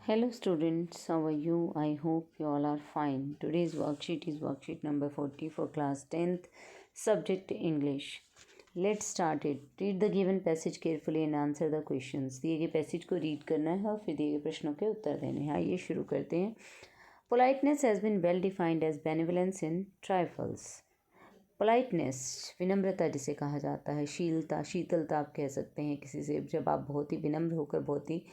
Hello students, how are you? I hope you all are fine. Today's worksheet is worksheet number 40 for class 10th, subject English. Let's start it. Read the given passage carefully and answer the questions. दिए गए passage को read करना है और फिर दिए गए प्रश्नों के उत्तर देने हैं. आइए शुरू करते हैं. Politeness has been well defined as benevolence in trifles. Politeness विनम्रता जिसे कहा जाता है, शीलता, शीतलता आप कह सकते हैं किसी से. जब आप बहुत ही विनम्र होकर बहुत ही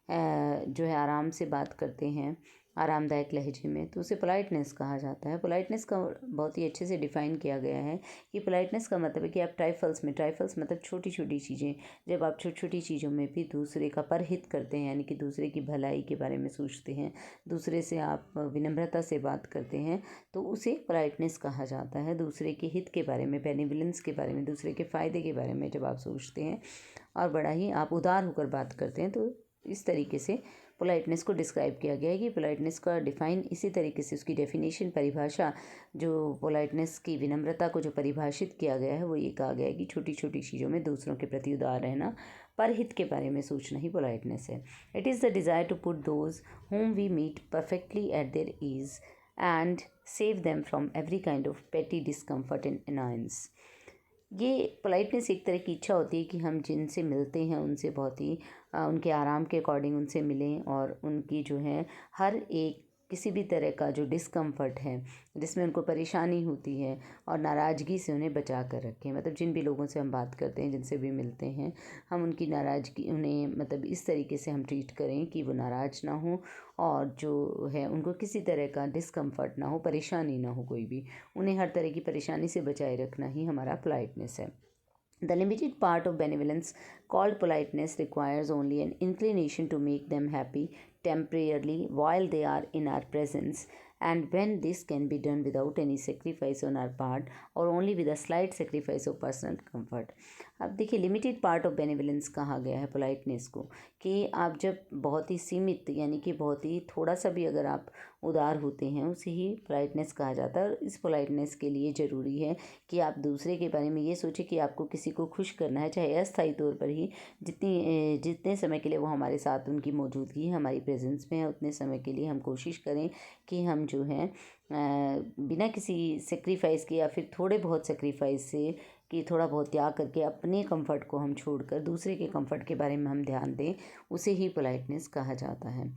जो है आराम से बात करते हैं आरामदायक लहजे में, तो उसे पोलाइटनेस कहा जाता है. पोलाइटनेस का बहुत ही अच्छे से डिफ़ाइन किया गया है कि पोलाइटनेस का मतलब है कि आप ट्राइफल्स मतलब छोटी छोटी चीज़ें, जब आप छोटी छोटी चीज़ों में भी दूसरे का परहित करते हैं, यानी कि दूसरे की भलाई के बारे में सोचते हैं, दूसरे से आप विनम्रता से बात करते हैं, तो उसे पोलाइटनेस कहा जाता है. दूसरे के हित के बारे में, बेनिवोलेंस के बारे में, दूसरे के फ़ायदे के बारे में जब आप सोचते हैं और बड़ा ही आप उदार होकर बात करते हैं, तो इस तरीके से पोलाइटनेस को डिस्क्राइब किया गया है. कि पोलाइटनेस का डिफ़ाइन इसी तरीके से, उसकी डेफिनेशन, परिभाषा, जो पोलाइटनेस की विनम्रता को जो परिभाषित किया गया है वो ये कहा गया है कि छोटी छोटी चीज़ों में दूसरों के प्रति उदार रहना, परहित के बारे में सोचना ही पोलाइटनेस है. It is the desire to put those whom we meet perfectly at their ease and save them from every kind of petty discomfort and annoyance. ये पोलाइटनेस एक तरह की इच्छा होती है कि हम जिनसे मिलते हैं उनसे बहुत ही उनके आराम के अकॉर्डिंग उनसे मिलें और उनकी जो है हर एक किसी भी तरह का जो डिस्कम्फर्ट है, जिसमें उनको परेशानी होती है, और नाराज़गी से उन्हें बचा कर रखें. मतलब जिन भी लोगों से हम बात करते हैं, जिनसे भी मिलते हैं, हम उनकी नाराज़गी, उन्हें मतलब इस तरीके से हम ट्रीट करें कि वो नाराज़ ना हो और जो है उनको किसी तरह का डिस्कम्फर्ट ना हो, परेशानी ना हो कोई भी. उन्हें हर तरह की परेशानी से बचाए रखना ही हमारा पोलाइटनेस है. The limited part of benevolence called politeness requires only an inclination to make them happy temporarily while they are in our presence, and when this can be done without any sacrifice on our part or only with a slight sacrifice of personal comfort. अब देखिए, limited part of बेनिवोलेंस कहा गया है politeness को, कि आप जब बहुत ही सीमित, यानी कि बहुत ही थोड़ा सा भी अगर आप उदार होते हैं, उसे ही पोलाइटनेस कहा जाता है. और इस पोलाइटनेस के लिए ज़रूरी है कि आप दूसरे के बारे में ये सोचें कि आपको किसी को खुश करना है, चाहे अस्थायी तौर पर ही, जितने समय के लिए वो हमारे साथ, उनकी मौजूदगी हमारी प्रेजेंस में है, उतने समय के लिए हम कोशिश करें कि हम जो है बिना किसी सेक्रीफाइस के या फिर थोड़े बहुत सेक्रीफाइस से, कि थोड़ा बहुत त्याग करके अपने कंफर्ट को हम छोड़कर दूसरे के कंफर्ट के बारे में हम ध्यान दें, उसे ही पोलाइटनेस कहा जाता है.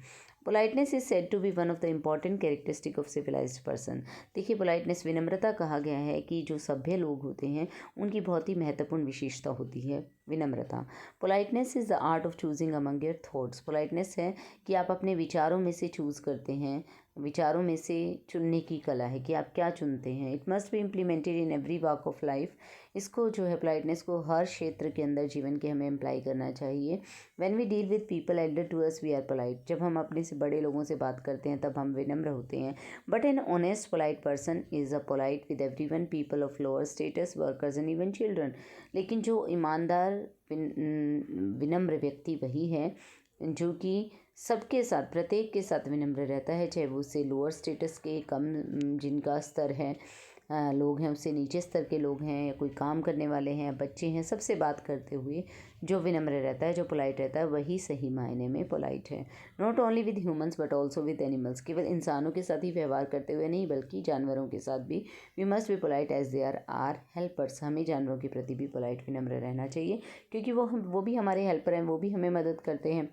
Politeness is said to be one of the important characteristic of civilized person. देखिए, पोलाइटनेस, विनम्रता कहा गया है कि जो सभ्य लोग होते हैं उनकी बहुत ही महत्वपूर्ण विशेषता होती है विनम्रता. Politeness is the art of choosing among your thoughts. Politeness है कि आप अपने विचारों में से चूज़ करते हैं, विचारों में से चुनने की कला है कि आप क्या चुनते हैं. It must be implemented in every walk of life. इसको जो है पोलाइटनेस को हर क्षेत्र के अंदर जीवन के हमें अप्लाई करना चाहिए. When we deal with people elder to us we are polite. जब हम अपने से बड़े लोगों से बात करते हैं तब हम विनम्र होते हैं. But an honest polite person is a polite with everyone, people of lower status, workers and even children. लेकिन जो ईमानदार विनम्र व्यक्ति वही है जो कि सबके साथ, प्रत्येक के साथ विनम्र रहता है, चाहे वो उससे लोअर स्टेटस के, कम जिनका स्तर है लोग हैं, उससे नीचे स्तर के लोग हैं, या कोई काम करने वाले हैं, बच्चे हैं, सबसे बात करते हुए जो विनम्र रहता है, जो पोलाइट रहता है, वही सही मायने में पोलाइट है. Not only with humans but also with animals. केवल इंसानों के साथ ही व्यवहार करते हुए नहीं, बल्कि जानवरों के साथ भी. We must be polite as they are helpers. हमें जानवरों के प्रति भी पोलाइट, विनम्र रहना चाहिए, क्योंकि वो भी हमारे हेल्पर हैं, वो भी हमें मदद करते हैं.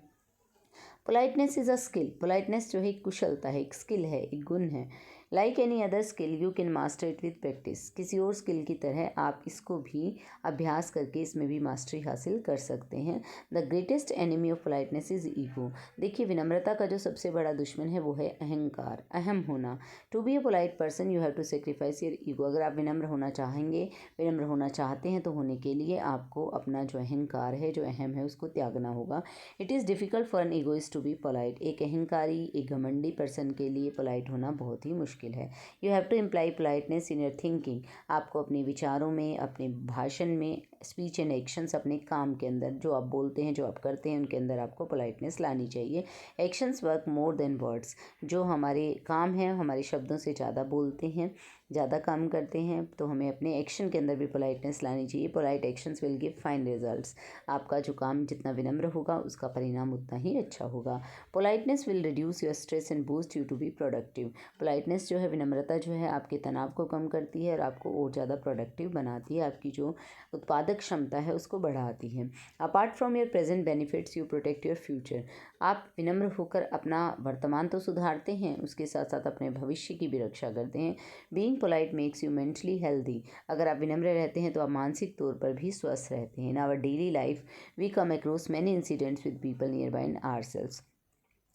Politeness is a skill. Politeness जो है एक कुशलता है, एक स्किल है, एक गुण है. Like any other skill you can master it with practice. किसी और स्किल की तरह आप इसको भी अभ्यास करके इसमें भी मास्टरी हासिल कर सकते हैं. The greatest enemy of politeness is ego. देखिए, विनम्रता का जो सबसे बड़ा दुश्मन है वो है अहंकार, अहम होना. To be a polite person you have to sacrifice your ego. अगर आप विनम्र होना चाहेंगे, विनम्र होना चाहते हैं, तो होने के लिए आपको अपना जो अहंकार है, जो अहम है, उसको त्यागना होगा. It is difficult for an egoist to be polite. एक अहंकारी, एक घमंडी पर्सन के लिए पोलाइट होना बहुत ही मुश्किल है. You have to imply politeness in your thinking. आपको अपने विचारों में, अपने भाषण में, स्पीच एंड एक्शंस, अपने काम के अंदर जो आप बोलते हैं, जो आप करते हैं, उनके अंदर आपको पोलाइटनेस लानी चाहिए. Actions work more than words. जो हमारे काम हैं हमारे शब्दों से ज़्यादा बोलते हैं. ज़्यादा काम करते हैं तो हमें अपने एक्शन के अंदर भी पोलाइटनेस लानी चाहिए। Polite actions will give fine results. आपका जो काम जितना विनम्र होगा उसका परिणाम उतना ही अच्छा होगा। Politeness will reduce your stress and boost you to be productive. Politeness जो है, विनम्रता जो है, आपके तनाव को कम करती है और आपको और ज़्यादा प्रोडक्टिव बनाती है। आपकी जो उत्पादक क्षमता है उसको बढ़ाती है। Apart from your present benefits you protect your future. आप विनम्र होकर अपना वर्तमान तो सुधारते हैं, उसके साथ साथ अपने भविष्य की भी रक्षा करते हैं। Being polite makes you mentally healthy. अगर आप विनम्र रहते हैं तो आप मानसिक तौर पर भी स्वस्थ रहते हैं। In our daily life we come across many incidents with people nearby in ourselves.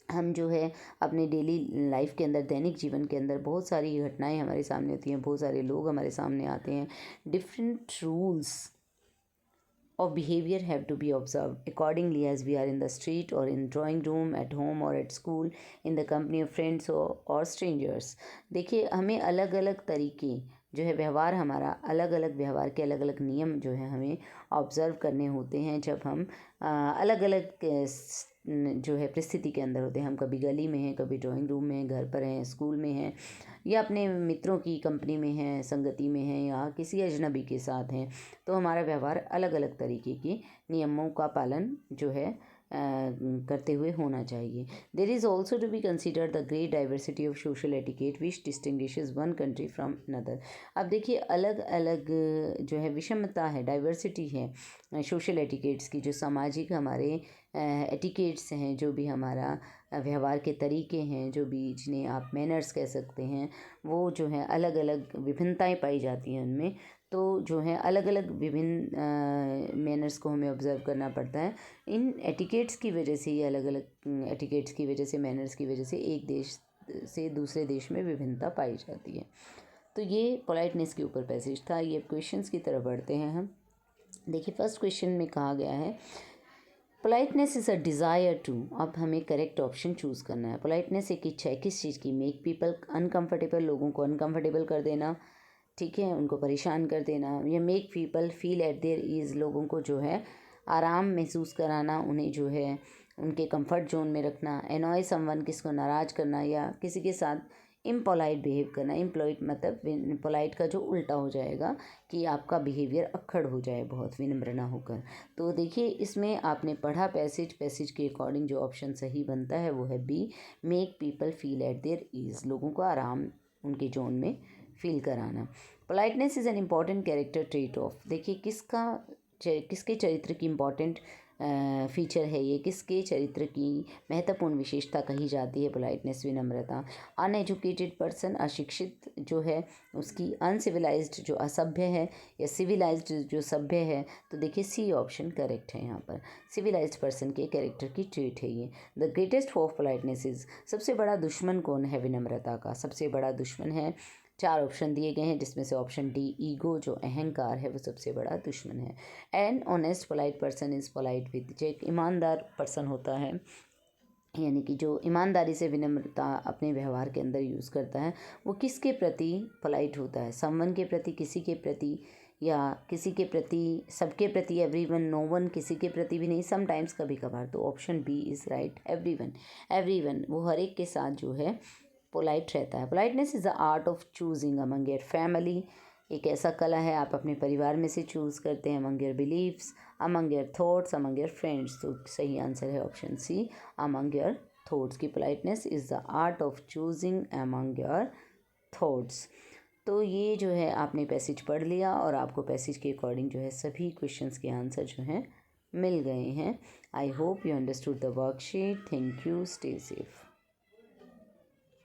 हम जो है अपने डेली लाइफ के अंदर, दैनिक जीवन के अंदर बहुत सारी घटनाएं हमारे सामने होती हैं, बहुत सारे लोग हमारे सामने आते हैं। Different rules of behavior have to be observed accordingly as we are in the street or in drawing room, at home or at school, in the company of friends or strangers। देखिए, हमें अलग अलग तरीके जो है व्यवहार, हमारा अलग अलग व्यवहार के अलग अलग नियम जो है हमें ऑब्ज़र्व करने होते हैं जब हम अलग अलग जो है परिस्थिति के अंदर होते हैं। हम कभी गली में हैं, कभी ड्राइंग रूम में हैं, घर पर हैं, स्कूल में हैं, या अपने मित्रों की कंपनी में हैं, संगति में हैं, या किसी अजनबी के साथ हैं। तो हमारा व्यवहार अलग अलग तरीके के नियमों का पालन जो है करते हुए होना चाहिए। There is also to be consider the great diversity of social etiquette which distinguishes one country from another. अब देखिए, अलग अलग जो है विषमता है, डाइवर्सिटी है सोशल एटिकेट्स की, जो सामाजिक हमारे एटिकेट्स हैं, जो भी हमारा व्यवहार के तरीके हैं, जो भी जिन्हें आप मैनर्स कह सकते हैं, वो जो है अलग अलग विभिन्नताएं पाई जाती हैं उनमें। तो जो है अलग अलग विभिन्न मैनर्स को हमें ऑब्ज़र्व करना पड़ता है। इन एटिकेट्स की वजह से, ये अलग अलग एटिकेट्स की वजह से, मैनर्स की वजह से एक देश से दूसरे देश में विभिन्नता पाई जाती है। तो ये पोलाइटनेस के ऊपर पैसेज था। ये क्वेश्चंस की तरफ बढ़ते हैं हम। देखिए, फर्स्ट क्वेश्चन में कहा गया है politeness is a desire to. अब हमें करेक्ट ऑप्शन चूज़ करना है। पोलाइटनेस एक इच्छा है, किस चीज़ की? मेक पीपल अनकम्फर्टेबल, लोगों को अनकम्फर्टेबल कर देना, ठीक है, उनको परेशान कर देना। या make people feel at their ease, लोगों को जो है आराम महसूस कराना, उन्हें जो है उनके कंफर्ट जोन में रखना। एनॉय समवन, किसको नाराज़ करना या किसी के साथ इम्पोलाइट बिहेव करना। इम्पोलाइट मतलब पोलाइट का जो उल्टा हो जाएगा कि आपका बिहेवियर अक्खड़ हो जाए, बहुत विनम्र ना होकर। तो देखिए, इसमें आपने पढ़ा पैसेज के अकॉर्डिंग जो ऑप्शन सही बनता है वो है B, make people feel at their ease, लोगों को आराम उनके जोन में फील कराना। Politeness is an important character trait of. देखिए, किसके चरित्र की इम्पॉर्टेंट फीचर है ये, किसके चरित्र की महत्वपूर्ण विशेषता कही जाती है पोलाइटनेस, विनम्रता। अनएजुकेटेड पर्सन, अशिक्षित जो है उसकी, अनसिविलाइज्ड जो असभ्य है, या सिविलाइज्ड जो सभ्य है। तो देखिए, सी ऑप्शन करेक्ट है यहाँ पर। सिविलाइज्ड पर्सन के कैरेक्टर की ट्रेट है ये। The greatest for of politeness is, सबसे बड़ा दुश्मन कौन है विनम्रता का? सबसे बड़ा दुश्मन है, 4 ऑप्शन दिए गए हैं जिसमें से ऑप्शन डी, ईगो, जो अहंकार है, वो सबसे बड़ा दुश्मन है। An honest polite person is polite with, जो एक ईमानदार पर्सन होता है, यानी कि जो ईमानदारी से विनम्रता अपने व्यवहार के अंदर यूज़ करता है, वो किसके प्रति पोलाइट होता है? समवन के प्रति, किसी के प्रति, या किसी के प्रति, सबके प्रति, एवरीवन, नो वन, किसी के प्रति भी नहीं, समटाइम्स, कभी कभार। तो option B is right, everyone. Everyone, वो हर एक के साथ जो है पोलाइट रहता है। Politeness is the art of choosing among your family, एक ऐसा कला है, आप अपने परिवार में से चूज़ करते हैं। Among your beliefs, among your thoughts, among your friends. तो सही आंसर है option C, among your thoughts. की politeness is the art of choosing among your thoughts. तो ये जो है आपने पैसेज पढ़ लिया और आपको पैसेज के अकॉर्डिंग जो है सभी क्वेश्चंस के आंसर जो हैं मिल गए हैं। I hope you understood the worksheet. Thank you, stay safe.